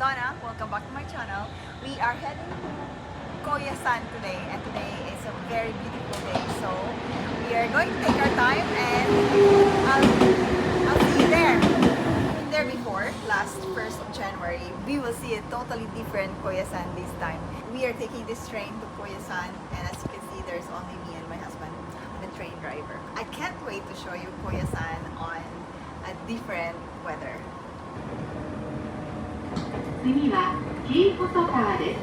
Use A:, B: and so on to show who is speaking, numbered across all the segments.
A: Donna. Welcome back to my channel. We are heading to Koyasan today, and today is a very beautiful day. So we are going to take our time, and I'll see you there. Been there before, last 1st of January. We will see a totally different Koyasan this time. We are taking this train to Koyasan, and as you can see, there's only me and my husband, the train driver. I can't wait to show you Koyasan on a different weather.
B: 次は紀伊細川です。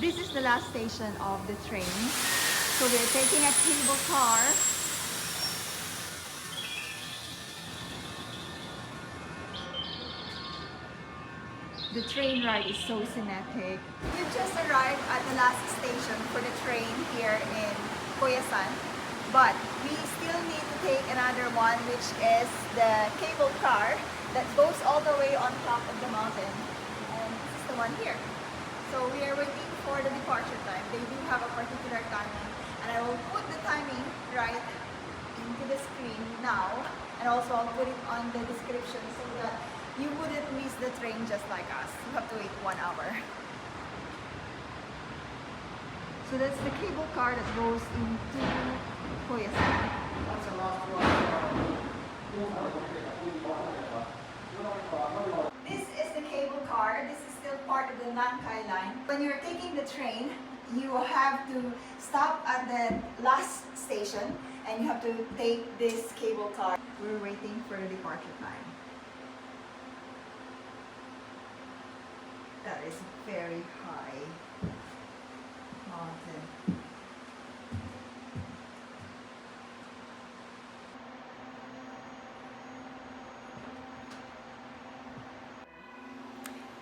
A: This is the last station of the train. So we're taking a cable car. The train ride is so scenic. We just arrived at the last station for the train here in Koyasan. But we still need to take another one, which is the cable car that goes all the way on top of the mountain. And this is the one here. So we are waiting for the departure time. They do have a particular timing, and I will put the timing right into the screen now, and also I'll put it on the description so that you wouldn't miss the train just like us. You have to wait 1 hour. So that's the cable car that goes into Koyasan. This is the cable car. This is still part of the Nankai line. When you're taking the train, you have to stop at the last station and you have to take this cable car. We're waiting for the departure time. That is very high mountain.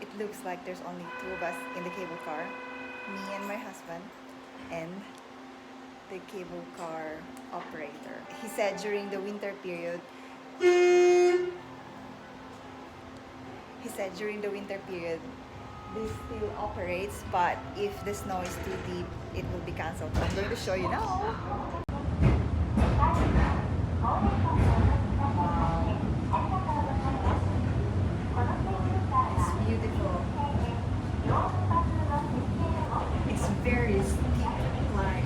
A: It looks like there's only 2 of us in the cable car, me and my husband, and the cable car operator. He said during the winter period, this still operates, but if the snow is too deep, it will be cancelled. I'm going to show you now. It's beautiful. It's very steep climb.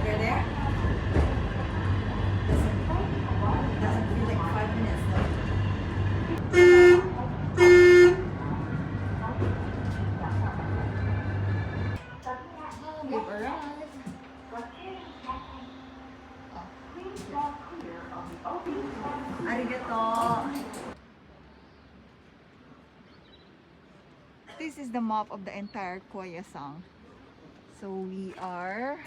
A: We're there. Doesn't feel like 5 minutes though. We've arrived. Arigato. This is the map of the entire Koyasan. So we are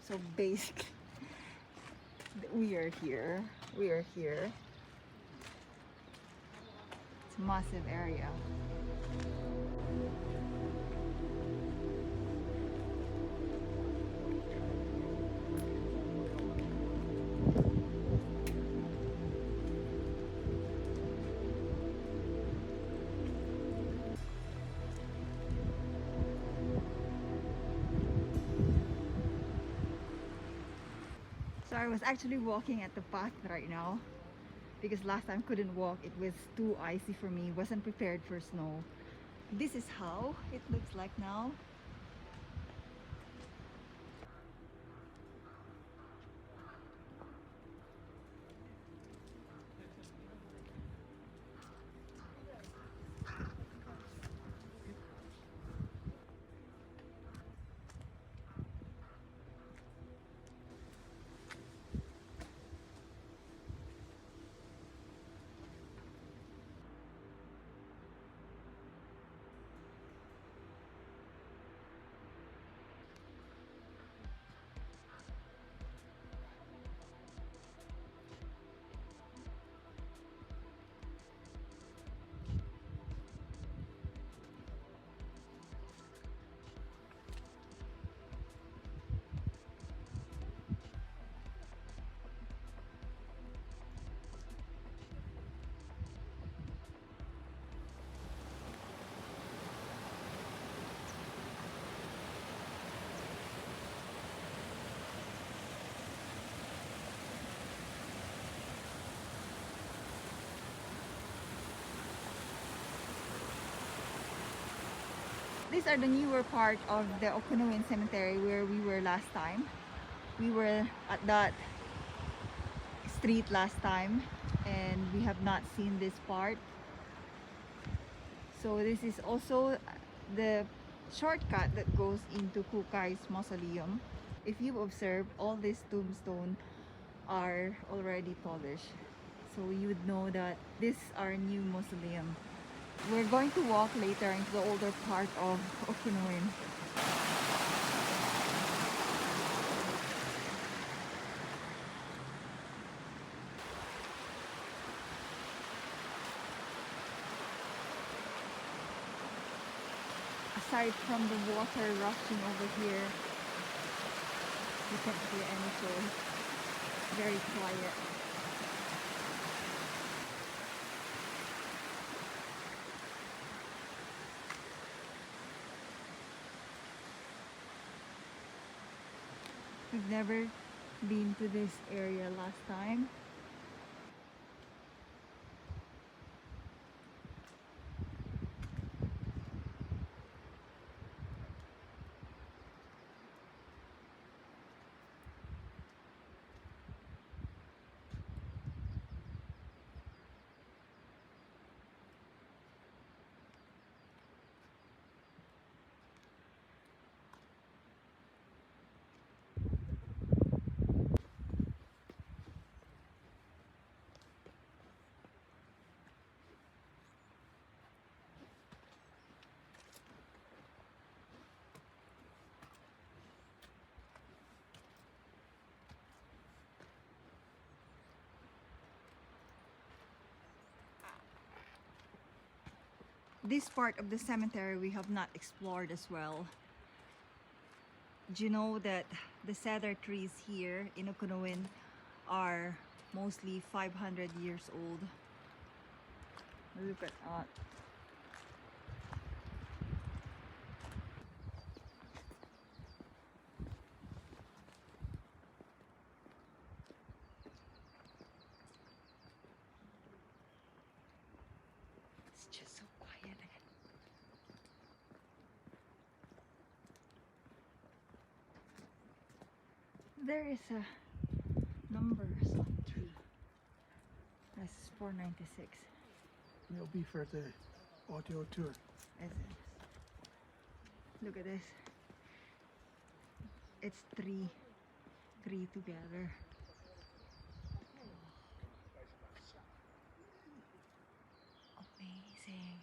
A: so basically we are here. It's a massive area. So I was actually walking at the path right now because last time couldn't walk. It was too icy for me. Wasn't prepared for snow. This is how it looks like now. These are the newer part of the OKONUIN Cemetery where we were last time. We were at that street last time and we have not seen this part. So this is also the shortcut that goes into Kukai's mausoleum. If you observe, all these tombstones are already polished. So you would know that this is our new mausoleum. We're going to walk later into the older part of OKUNUIN. Aside from the water rushing over here, you can't hear any soul. Very quiet. We've never been to this area last time. This part of the cemetery we have not explored as well. Do you know that the cedar trees here in OKUNUIN are mostly 500 years old? Look at that. It's just so quiet. There is a numbers on the tree. That's 496.
C: It'll be for the audio tour.
A: Is it? Look at this. It's three together. Amazing.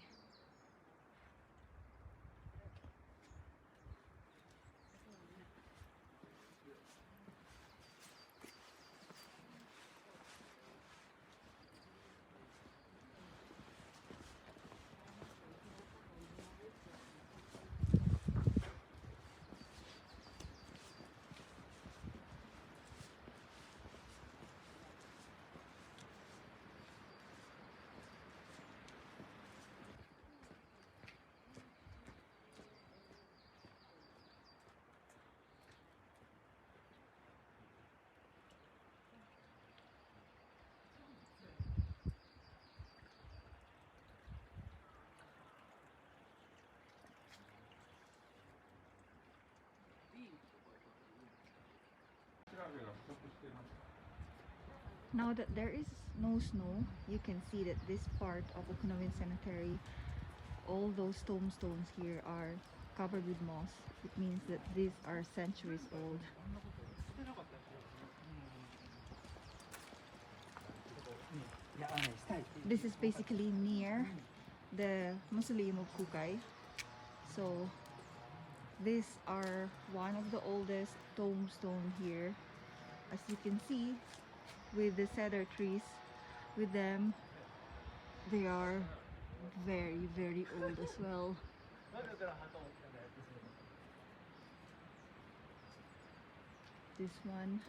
A: Now that there is no snow, you can see that this part of OKUNUIN Cemetery, all those tombstones here are covered with moss. It means that these are centuries old. This is basically near the mausoleum of Kukai. So these are one of the oldest tombstone here. As you can see, with the cedar trees with them, they are very, very old as well. This one.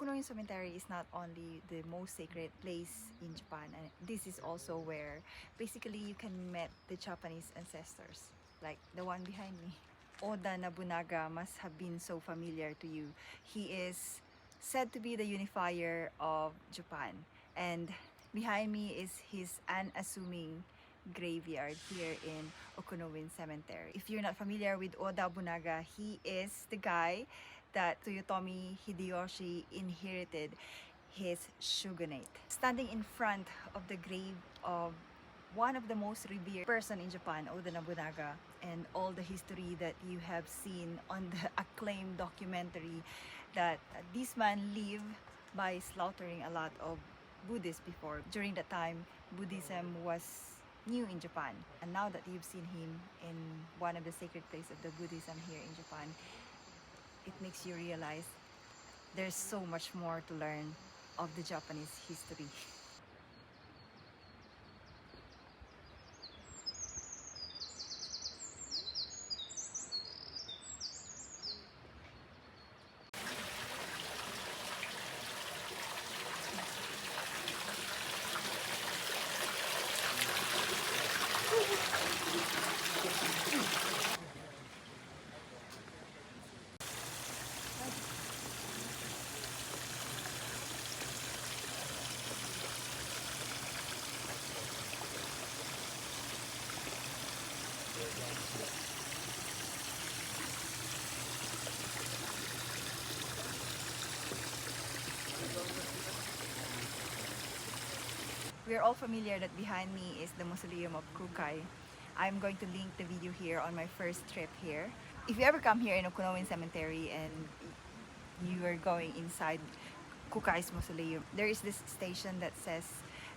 A: Okunuin Cemetery is not only the most sacred place in Japan, and this is also where basically you can meet the Japanese ancestors, like the one behind me. Oda Nobunaga must have been so familiar to you. He is said to be the unifier of Japan, and behind me is his unassuming graveyard here in Okunuin Cemetery. If you're not familiar with Oda Nobunaga, he is the guy that Toyotomi Hideyoshi inherited his shogunate. Standing in front of the grave of one of the most revered person in Japan, Oda Nobunaga, and all the history that you have seen on the acclaimed documentary that this man lived by slaughtering a lot of Buddhists before. During that time, Buddhism was new in Japan, and now that you've seen him in one of the sacred places of the Buddhism here in Japan, it makes you realize there's so much more to learn of the Japanese history. We are all familiar that behind me is the mausoleum of Kukai. I'm going to link the video here on my first trip here. If you ever come here in Okunuin Cemetery and you are going inside Kukai's mausoleum, there is this station that says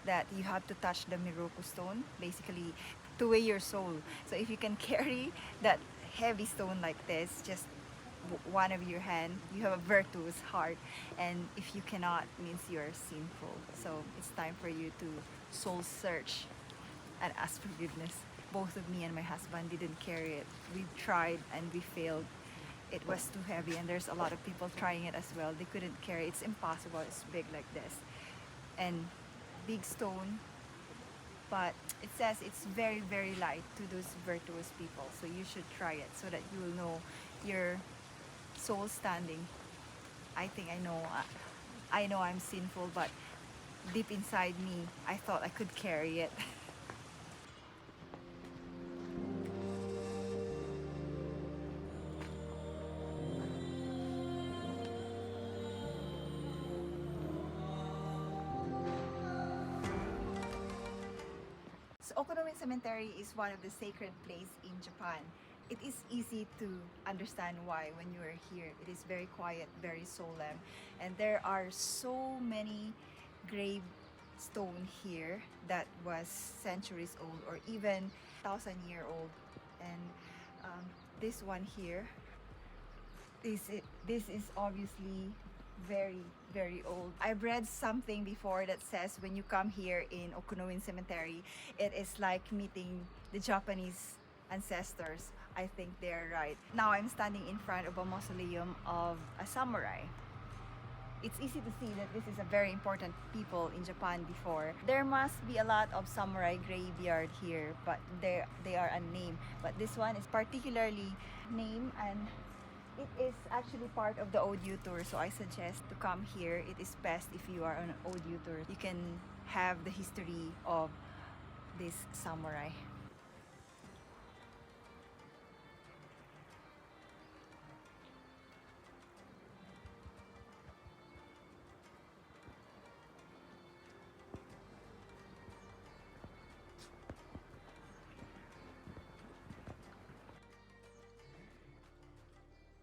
A: that you have to touch the Miroku stone, basically to weigh your soul. So if you can carry that heavy stone like this, just one of your hand, you have a virtuous heart, and if you cannot, means you're sinful. So it's time for you to soul search and ask forgiveness. Both of me and my husband didn't carry it. We tried and we failed. It was too heavy, and there's a lot of people trying it as well. They couldn't carry it. It's impossible. It's big like this and big stone, but it says it's very, very light to those virtuous people. So you should try it so that you will know your soul standing. I think I know I'm sinful, but deep inside me, I thought I could carry it. So Okunuin Cemetery is one of the sacred places in Japan. It is easy to understand why when you are here. It is very quiet, very solemn, and there are so many gravestone here that was centuries old or even 1,000-year old. And this one here, this is obviously very, very old. I've read something before that says when you come here in Okunuin Cemetery, it is like meeting the Japanese ancestors. I think they're right. Now I'm standing in front of a mausoleum of a samurai. It's easy to see that this is a very important people in Japan before. There must be a lot of samurai graveyard here, but they are unnamed. But this one is particularly named, and it is actually part of the audio tour, so I suggest to come here. It is best if you are on an audio tour. You can have the history of this samurai.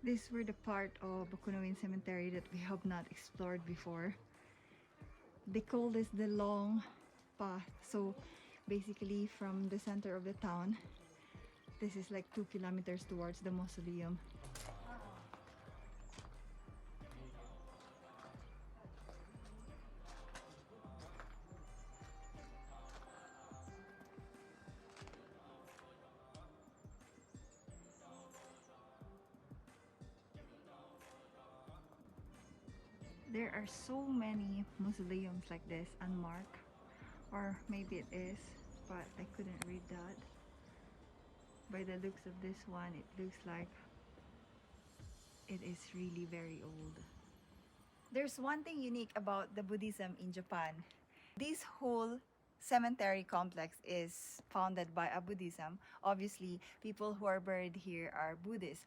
A: These were the part of Okunuin Cemetery that we have not explored before. They call this the long path. So basically from the center of the town, this is like 2 kilometers towards the mausoleum. There are so many mausoleums like this, unmarked. Or maybe it is, but I couldn't read that. By the looks of this one, it looks like it is really very old. There's one thing unique about the Buddhism in Japan. This whole cemetery complex is founded by a Buddhism. Obviously, people who are buried here are Buddhists.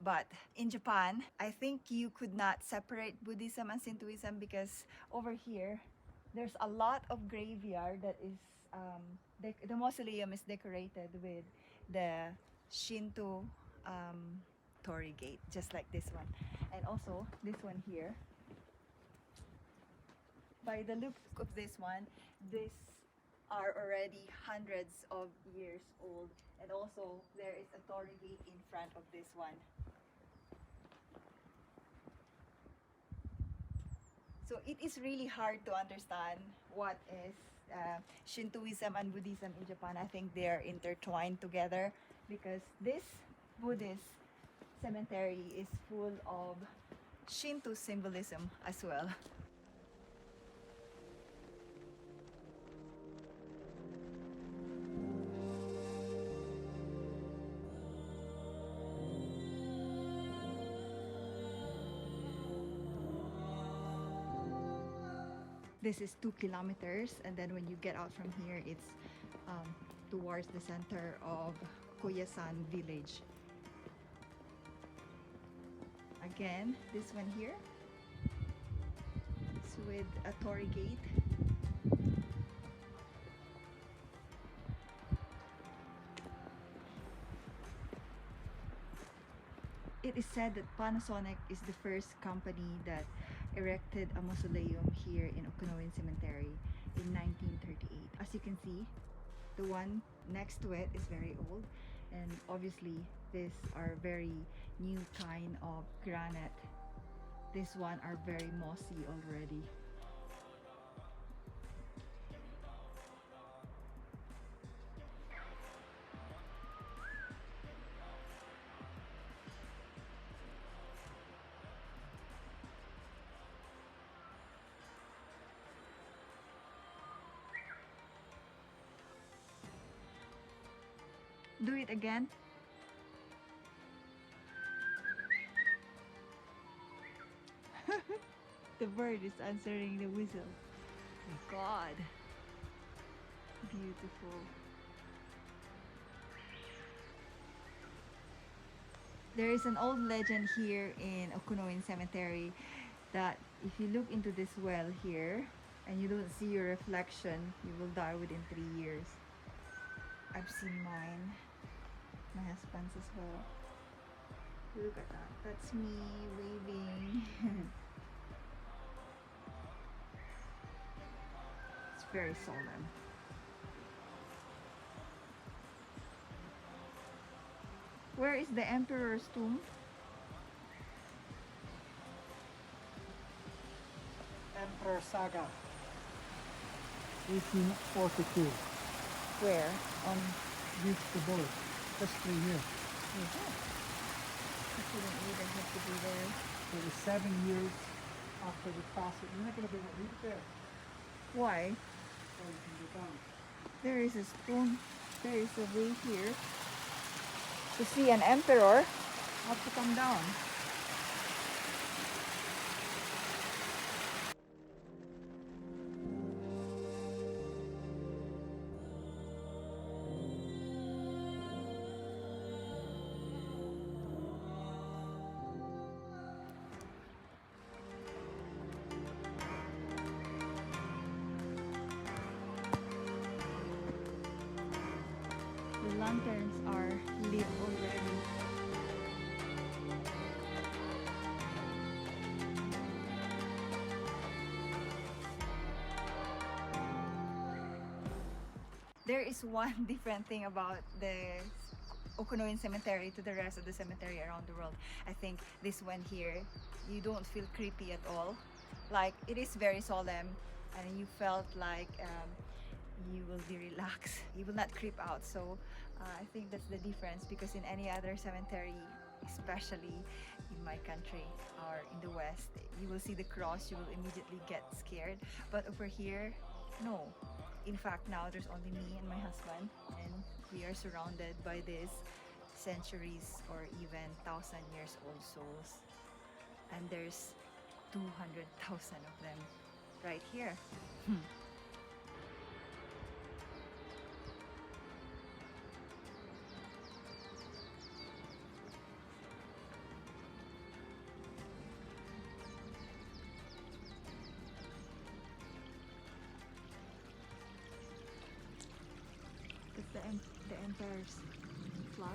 A: But in Japan, I think you could not separate Buddhism and Shintoism because over here, there's a lot of graveyard that is, the mausoleum is decorated with the Shinto torii gate, just like this one. And also, this one here. By the look of this one, these are already hundreds of years old. And also, there is a torii gate in front of this one. So it is really hard to understand what is Shintoism and Buddhism in Japan. I think they are intertwined together because this Buddhist cemetery is full of Shinto symbolism as well. This is 2 kilometers, and then when you get out from here, it's towards the center of Koyasan village. Again, this one here, it's with a torii gate. It is said that Panasonic is the first company that erected a mausoleum here in OKUNUIN Cemetery in 1938. As you can see, the one next to it is very old, and obviously these are very new kind of granite. This one are very mossy already. Do it again. The bird is answering the whistle. God. Beautiful. There is an old legend here in OKUNUIN Cemetery that if you look into this well here and you don't see your reflection, you will die within 3 years. I've seen mine. My husband's as well. Look at that. That's me waving. It's very solemn. Where is the emperor's tomb?
C: Emperor Saga, 1842.
A: Where? On
C: Reached the boat. History here.
A: I shouldn't even have to be there.
C: It was 7 years after the passage. You're not going to be able to read it there.
A: Why?
C: So you can go down.
A: There is a spoon. There is a way here. To see an emperor, I have to come down. The lanterns are lit already. There is one different thing about the OKUNUIN Cemetery to the rest of the cemetery around the world. I think this one here, you don't feel creepy at all. Like, it is very solemn and you felt like you will be relaxed. You will not creep out. So I think that's the difference, because in any other cemetery, especially in my country or in the West, you will see the cross, you will immediately get scared. But over here, no. In fact, now there's only me and my husband, and we are surrounded by these centuries or even 1,000-years-old souls. And there's 200,000 of them right here. It's the emperor's flag.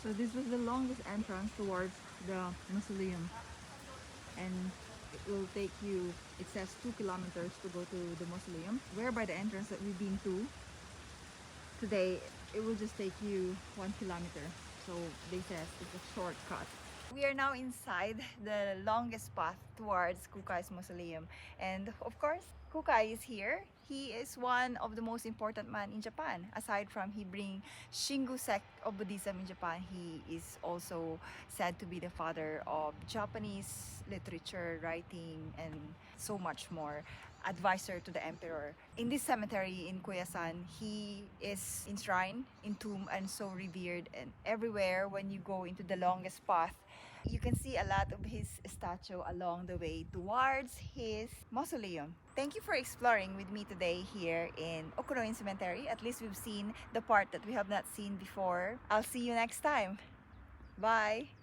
A: So this was the longest entrance towards the mausoleum, and it will take you, it says 2 kilometers to go to the mausoleum, whereby the entrance that we've been to today, it will just take you 1 kilometer. So they says it's a shortcut. We are now inside the longest path towards Kukai's mausoleum, and of course Kukai is here. He is one of the most important man in Japan. Aside from he bring Shingu sect of Buddhism in Japan, he is also said to be the father of Japanese literature, writing, and so much more. Advisor to the emperor. In this cemetery in Koyasan, he is enshrined, entombed, and so revered. And everywhere when you go into the longest path, you can see a lot of his statue along the way towards his mausoleum. Thank you for exploring with me today here in OKUNUIN Cemetery. At least we've seen the part that we have not seen before. I'll see you next time. Bye!